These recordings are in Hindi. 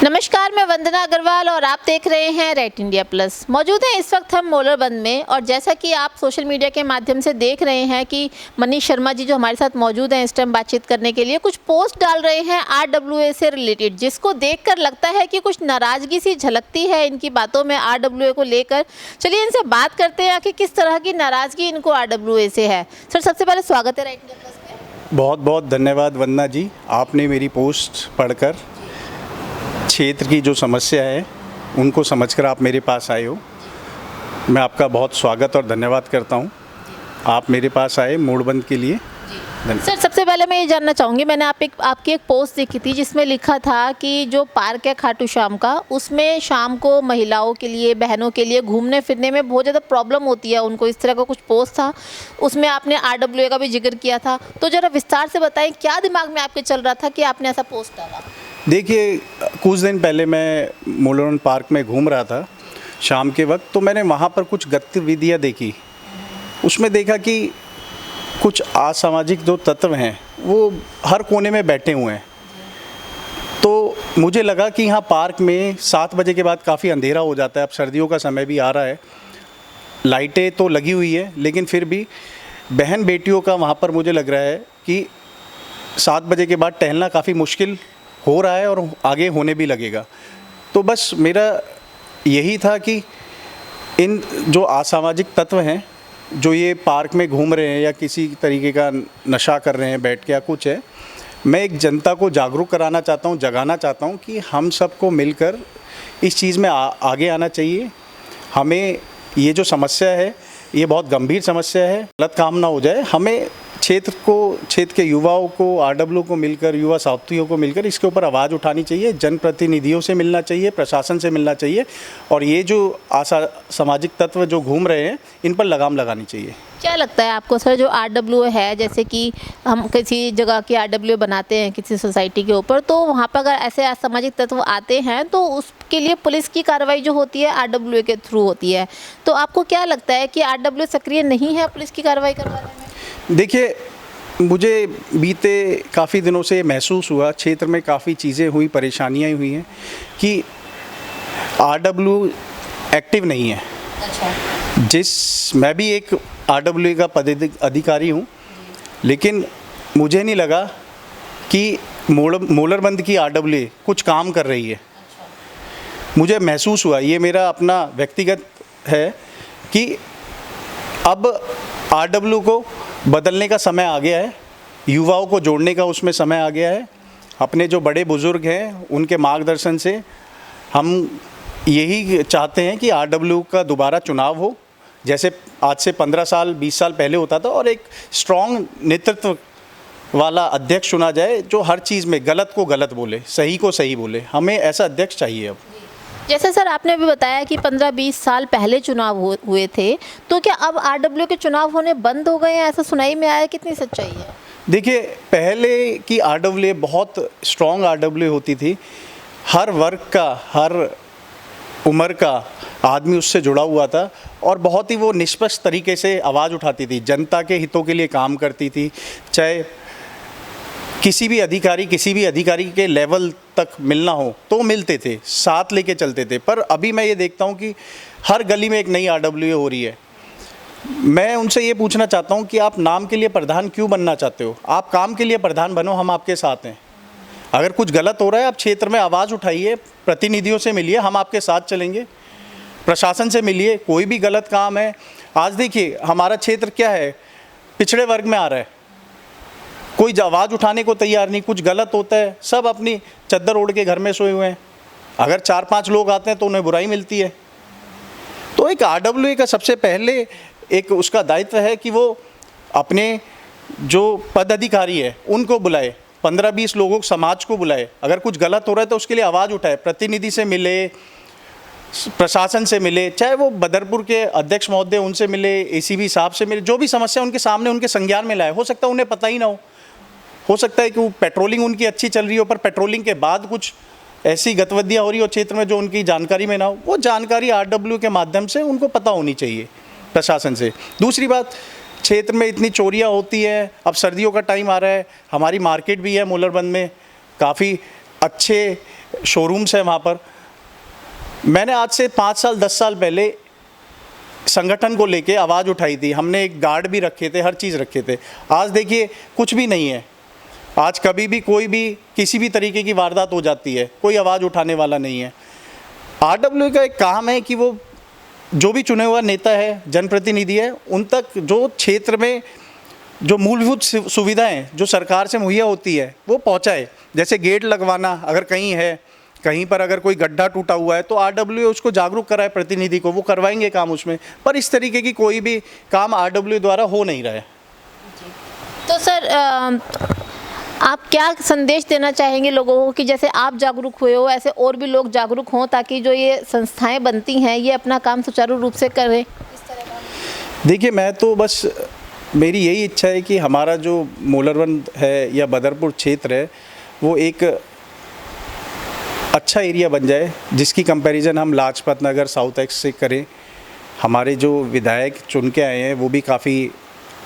नमस्कार, मैं वंदना अग्रवाल और आप देख रहे हैं रेट इंडिया प्लस। मौजूद हैं इस वक्त हम मोलरबंद में, और जैसा कि आप सोशल मीडिया के माध्यम से देख रहे हैं कि मनीष शर्मा जी जो हमारे साथ मौजूद हैं इस टाइम बातचीत करने के लिए, कुछ पोस्ट डाल रहे हैं RWA से रिलेटेड, जिसको देखकर लगता है कि कुछ नाराज़गी सी झलकती है इनकी बातों में RWA को लेकर। चलिए इनसे बात करते हैं कि किस तरह की नाराज़गी इनको RWA से है। सर, सबसे पहले स्वागत है रेट इंडिया प्लस में। बहुत बहुत धन्यवाद वंदना जी, आपने मेरी पोस्ट पढ़कर क्षेत्र की जो समस्या है उनको समझकर आप मेरे पास आए हो। मैं आपका बहुत स्वागत और धन्यवाद करता हूं। आप मेरे पास आए मोड़बंद के लिए। सर, सबसे पहले मैं ये जानना चाहूँगी, मैंने आपकी एक पोस्ट देखी थी जिसमें लिखा था कि जो पार्क है खाटू श्याम का, उसमें शाम को महिलाओं के लिए, बहनों के लिए घूमने फिरने में बहुत ज़्यादा प्रॉब्लम होती है उनको, इस तरह का कुछ पोस्ट था। उसमें आपने RWA का भी जिक्र किया था, तो ज़रा विस्तार से बताएं क्या दिमाग में आपके चल रहा था कि आपने ऐसा पोस्ट डाला। देखिए, कुछ दिन पहले मैं मोड़बंद पार्क में घूम रहा था शाम के वक्त, तो मैंने वहाँ पर कुछ गतिविधियाँ देखी। उसमें देखा कि कुछ असामाजिक जो तत्व हैं वो हर कोने में बैठे हुए हैं। तो मुझे लगा कि यहाँ पार्क में 7 बजे के बाद काफ़ी अंधेरा हो जाता है। अब सर्दियों का समय भी आ रहा है, लाइटें तो लगी हुई है, लेकिन फिर भी बहन बेटियों का वहाँ पर मुझे लग रहा है कि 7 बजे के बाद टहलना काफ़ी मुश्किल हो रहा है और आगे होने भी लगेगा। तो बस मेरा यही था कि इन जो असामाजिक तत्व हैं जो ये पार्क में घूम रहे हैं या किसी तरीके का नशा कर रहे हैं बैठ के या कुछ है, मैं एक जनता को जागरूक कराना चाहता हूँ, जगाना चाहता हूँ कि हम सबको मिलकर इस चीज़ में आगे आना चाहिए। हमें ये जो समस्या है ये बहुत गंभीर समस्या है, गलत काम ना हो जाए। हमें क्षेत्र के युवाओं को, RWA को मिलकर, युवा साथियों को मिलकर इसके ऊपर आवाज़ उठानी चाहिए। जनप्रतिनिधियों से मिलना चाहिए, प्रशासन से मिलना चाहिए, और ये जो सामाजिक तत्व जो घूम रहे हैं इन पर लगाम लगानी चाहिए। क्या लगता है आपको सर, जो RWA है, जैसे कि हम किसी जगह की RWA बनाते हैं किसी सोसाइटी के ऊपर, तो वहाँ पर अगर ऐसे असामाजिक तत्व आते हैं तो उसके लिए पुलिस की कार्रवाई जो होती है RWA के थ्रू होती है, तो आपको क्या लगता है कि RWA सक्रिय नहीं है पुलिस की कार्रवाई करवाने में? देखिए, मुझे बीते काफ़ी दिनों से महसूस हुआ, क्षेत्र में काफ़ी चीज़ें हुई, परेशानियाँ हुई हैं कि RWA एक्टिव नहीं है। अच्छा। मैं भी एक RWA का पदाधिकारी हूँ, लेकिन मुझे नहीं लगा कि मोलरबंद की RWA कुछ काम कर रही है। अच्छा। मुझे महसूस हुआ, ये मेरा अपना व्यक्तिगत है, कि अब RWA को बदलने का समय आ गया है, युवाओं को जोड़ने का उसमें समय आ गया है। अपने जो बड़े बुज़ुर्ग हैं उनके मार्गदर्शन से हम यही चाहते हैं कि RWA का दोबारा चुनाव हो, जैसे आज से 15 साल 20 साल पहले होता था, और एक स्ट्रॉन्ग नेतृत्व वाला अध्यक्ष चुना जाए जो हर चीज़ में गलत को गलत बोले, सही को सही बोले। हमें ऐसा अध्यक्ष चाहिए अब। जैसे सर आपने अभी बताया कि 15-20 साल पहले चुनाव हुए थे, तो क्या अब RWA के चुनाव होने बंद हो गए हैं, ऐसा सुनाई में आया? कितनी सच्चाई है? देखिए, पहले की RWA बहुत स्ट्रॉन्ग RWA होती थी। हर वर्ग का, हर उम्र का आदमी उससे जुड़ा हुआ था, और बहुत ही वो निष्पक्ष तरीके से आवाज़ उठाती थी, जनता के हितों के लिए काम करती थी। चाहे किसी भी अधिकारी के लेवल तक मिलना हो तो मिलते थे, साथ लेके चलते थे। पर अभी मैं ये देखता हूँ कि हर गली में एक नई RWA हो रही है। मैं उनसे ये पूछना चाहता हूँ कि आप नाम के लिए प्रधान क्यों बनना चाहते हो? आप काम के लिए प्रधान बनो, हम आपके साथ हैं। अगर कुछ गलत हो रहा है आप क्षेत्र में आवाज़ उठाइए, प्रतिनिधियों से मिलिए, हम आपके साथ चलेंगे। प्रशासन से मिलिए, कोई भी गलत काम है। आज देखिए, हमारा क्षेत्र क्या है, पिछड़े वर्ग में आ रहा है, कोई आवाज़ उठाने को तैयार नहीं। कुछ गलत होता है, सब अपनी चद्दर ओढ़ के घर में सोए हुए हैं। अगर 4-5 लोग आते हैं तो उन्हें बुराई मिलती है। तो एक RWA का सबसे पहले एक उसका दायित्व है कि वो अपने जो पदाधिकारी है उनको बुलाए, 15-20 लोगों को, समाज को बुलाए। अगर कुछ गलत हो रहा है तो उसके लिए आवाज़ उठाए, प्रतिनिधि से मिले, प्रशासन से मिले, चाहे वो बदरपुर के अध्यक्ष महोदय उनसे मिले, ACB साहब से मिले, जो भी समस्या उनके सामने उनके संज्ञान में लाए। हो सकता है उन्हें पता ही ना हो सकता है कि वो पेट्रोलिंग उनकी अच्छी चल रही हो, पर पेट्रोलिंग के बाद कुछ ऐसी गतिविधियाँ हो रही हो क्षेत्र में जो उनकी जानकारी में ना हो। वो जानकारी RWA के माध्यम से उनको पता होनी चाहिए प्रशासन से। दूसरी बात, क्षेत्र में इतनी चोरियाँ होती हैं, अब सर्दियों का टाइम आ रहा है, हमारी मार्केट भी है मोलरबंद में, काफ़ी अच्छे शोरूम्स हैं वहाँ पर। मैंने आज से 5 साल 10 साल पहले संगठन को लेके आवाज़ उठाई थी, हमने एक गार्ड भी रखे थे, हर चीज़ रखे थे। आज देखिए कुछ भी नहीं है। आज कभी भी कोई भी किसी भी तरीके की वारदात हो जाती है, कोई आवाज़ उठाने वाला नहीं है। आरडब्ल्यू का एक काम है कि वो जो भी चुने हुआ नेता है, जनप्रतिनिधि है, उन तक जो क्षेत्र में जो मूलभूत सुविधाएं जो सरकार से मुहैया होती है वो पहुंचाए। जैसे गेट लगवाना अगर कहीं है, कहीं पर अगर कोई गड्ढा टूटा हुआ है तो आरडब्ल्यू उसको जागरूक कराए, प्रतिनिधि को, वो करवाएंगे काम उसमें। पर इस तरीके की कोई भी काम आरडब्ल्यू द्वारा हो नहीं रहा है। तो सर आप क्या संदेश देना चाहेंगे लोगों को कि जैसे आप जागरूक हुए हो ऐसे और भी लोग जागरूक हों, ताकि जो ये संस्थाएं बनती हैं ये अपना काम सुचारू रूप से करें? देखिए, मैं तो बस मेरी यही इच्छा है कि हमारा जो मोलरबंद है या बदरपुर क्षेत्र है वो एक अच्छा एरिया बन जाए, जिसकी कंपैरिजन हम लाजपत नगर साउथ एक्स से करें। हमारे जो विधायक चुन के आए हैं वो भी काफ़ी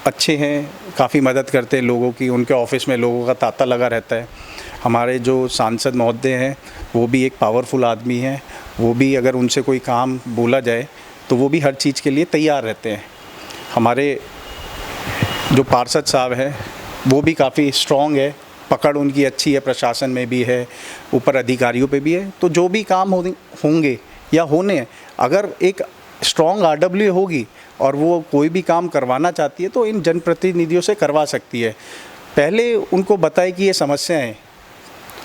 अच्छे हैं, काफ़ी मदद करते हैं लोगों की, उनके ऑफिस में लोगों का तांता लगा रहता है। हमारे जो सांसद महोदय हैं वो भी एक पावरफुल आदमी हैं, वो भी अगर उनसे कोई काम बोला जाए तो वो भी हर चीज़ के लिए तैयार रहते हैं। हमारे जो पार्षद साहब हैं वो भी काफ़ी स्ट्रॉन्ग है, पकड़ उनकी अच्छी है, प्रशासन में भी है, ऊपर अधिकारियों पे भी है। तो जो भी काम होंगे या होने, अगर एक स्ट्रॉन्ग आरडब्ल्यू होगी और वो कोई भी काम करवाना चाहती है तो इन जनप्रतिनिधियों से करवा सकती है। पहले उनको बताए कि ये समस्या है।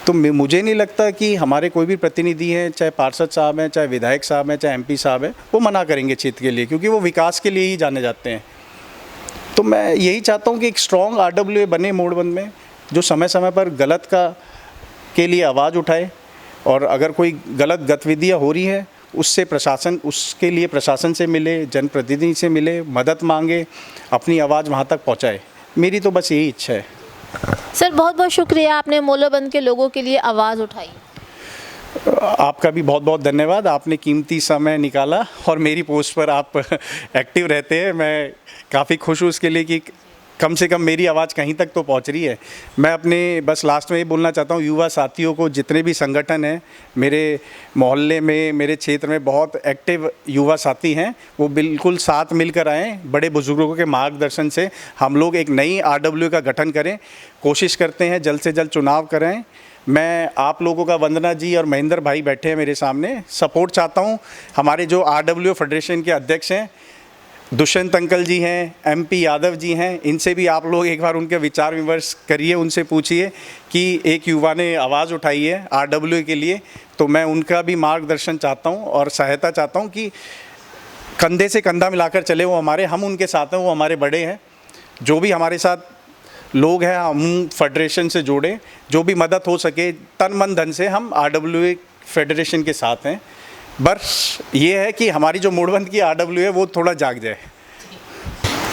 तो मुझे नहीं लगता कि हमारे कोई भी प्रतिनिधि हैं, चाहे पार्षद साहब हैं, चाहे विधायक साहब हैं, चाहे एमपी साहब हैं, वो मना करेंगे क्षेत्र के लिए, क्योंकि वो विकास के लिए ही जाने जाते हैं। तो मैं यही चाहता हूँ कि एक स्ट्रॉन्ग आरडब्ल्यू बने मोड़बंद में, जो समय समय पर गलत के लिए आवाज़ उठाए, और अगर कोई गलत गतिविधियाँ हो रही है उसके लिए प्रशासन से मिले, जनप्रतिनिधि से मिले, मदद मांगे, अपनी आवाज़ वहाँ तक पहुँचाए। मेरी तो बस यही इच्छा है। सर बहुत बहुत शुक्रिया, आपने मोलरबंद के लोगों के लिए आवाज़ उठाई। आपका भी बहुत बहुत धन्यवाद, आपने कीमती समय निकाला और मेरी पोस्ट पर आप एक्टिव रहते हैं। मैं काफ़ी खुश हूँ उसके लिए कि कम से कम मेरी आवाज़ कहीं तक तो पहुंच रही है। मैं अपने बस लास्ट में ये बोलना चाहता हूँ, युवा साथियों को, जितने भी संगठन हैं मेरे मोहल्ले में, मेरे क्षेत्र में बहुत एक्टिव युवा साथी हैं, वो बिल्कुल साथ मिलकर आएँ। बड़े बुजुर्गों के मार्गदर्शन से हम लोग एक नई आरडब्ल्यू का गठन करें, कोशिश करते हैं जल्द से जल्द चुनाव कराएँ। मैं आप लोगों का, वंदना जी और महेंद्र भाई बैठे हैं मेरे सामने, सपोर्ट चाहता हूं। हमारे जो आरडब्ल्यू फेडरेशन के अध्यक्ष हैं दुष्यंत अंकल जी हैं, एमपी यादव जी हैं, इनसे भी आप लोग एक बार उनके विचार विमर्श करिए, उनसे पूछिए कि एक युवा ने आवाज़ उठाई है आरडब्ल्यू के लिए। तो मैं उनका भी मार्गदर्शन चाहता हूं और सहायता चाहता हूं कि कंधे से कंधा मिलाकर चले वो हमारे, हम उनके साथ हैं, वो हमारे बड़े हैं। जो भी हमारे साथ लोग हैं हम फेडरेशन से जोड़े, जो भी मदद हो सके तन मन धन से हम आरडब्ल्यू फेडरेशन के साथ हैं। बस ये है कि हमारी जो मोड़बंद की आरडब्ल्यू है वो थोड़ा जाग जाए।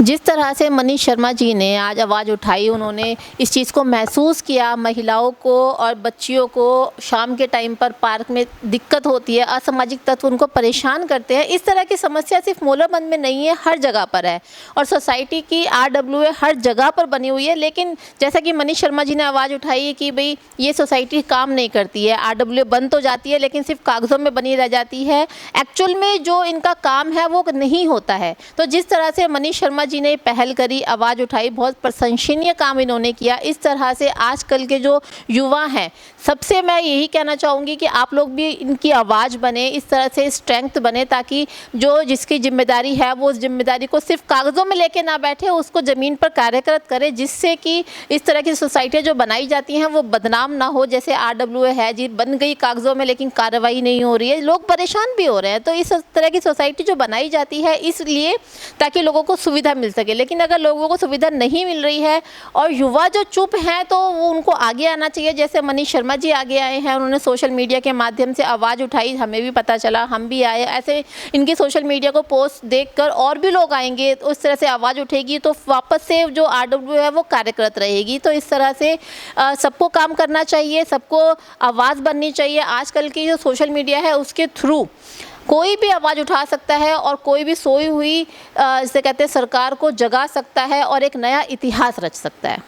जिस तरह से मनीष शर्मा जी ने आज आवाज़ उठाई, उन्होंने इस चीज़ को महसूस किया, महिलाओं को और बच्चियों को शाम के टाइम पर पार्क में दिक्कत होती है, असामाजिक तत्व उनको परेशान करते हैं। इस तरह की समस्या सिर्फ मोलरबंद में नहीं है, हर जगह पर है और सोसाइटी की आरडब्ल्यू हर जगह पर बनी हुई है। लेकिन जैसा कि मनीष शर्मा जी ने आवाज़ उठाई है कि भाई ये सोसाइटी काम नहीं करती है, आरडब्ल्यू बन तो जाती है लेकिन सिर्फ कागज़ों में बनी रह जाती है, एक्चुअल में जो इनका काम है वो नहीं होता है। तो जिस तरह से मनीष शर्मा जी ने पहल करी, आवाज़ उठाई, बहुत प्रशंसनीय काम इन्होंने किया। इस तरह से आजकल के जो युवा हैं, सबसे मैं यही कहना चाहूँगी कि आप लोग भी इनकी आवाज़ बने, इस तरह से स्ट्रेंथ बने, ताकि जो जिसकी जिम्मेदारी है वो उस जिम्मेदारी को सिर्फ कागज़ों में लेके ना बैठे, उसको ज़मीन पर कार्यरत करे, जिससे कि इस तरह की सोसाइटियाँ जो बनाई जाती हैं वो बदनाम ना हो। जैसे आरडब्ल्यू है जी, बन गई कागज़ों में लेकिन कार्रवाई नहीं हो रही है, लोग परेशान भी हो रहे हैं। तो इस तरह की सोसाइटी जो बनाई जाती है इसलिए ताकि लोगों को सुविधा मिल सके। लेकिन अगर लोगों को सुविधा नहीं मिल रही है और युवा जो चुप हैं तो वो उनको आगे आना चाहिए। जैसे मनीष शर्मा जी आगे आए हैं, उन्होंने सोशल मीडिया के माध्यम से आवाज़ उठाई, हमें भी पता चला, हम भी आए। ऐसे इनकी सोशल मीडिया को पोस्ट देखकर और भी लोग आएंगे, तो उस तरह से आवाज़ उठेगी तो वापस से जो आरडब्ल्यू है वो कार्यरत रहेगी। तो इस तरह से सबको काम करना चाहिए, सबको आवाज़ बननी चाहिए। आजकल की जो सोशल मीडिया है उसके थ्रू कोई भी आवाज़ उठा सकता है और कोई भी सोई हुई जिसे कहते हैं सरकार को जगा सकता है और एक नया इतिहास रच सकता है।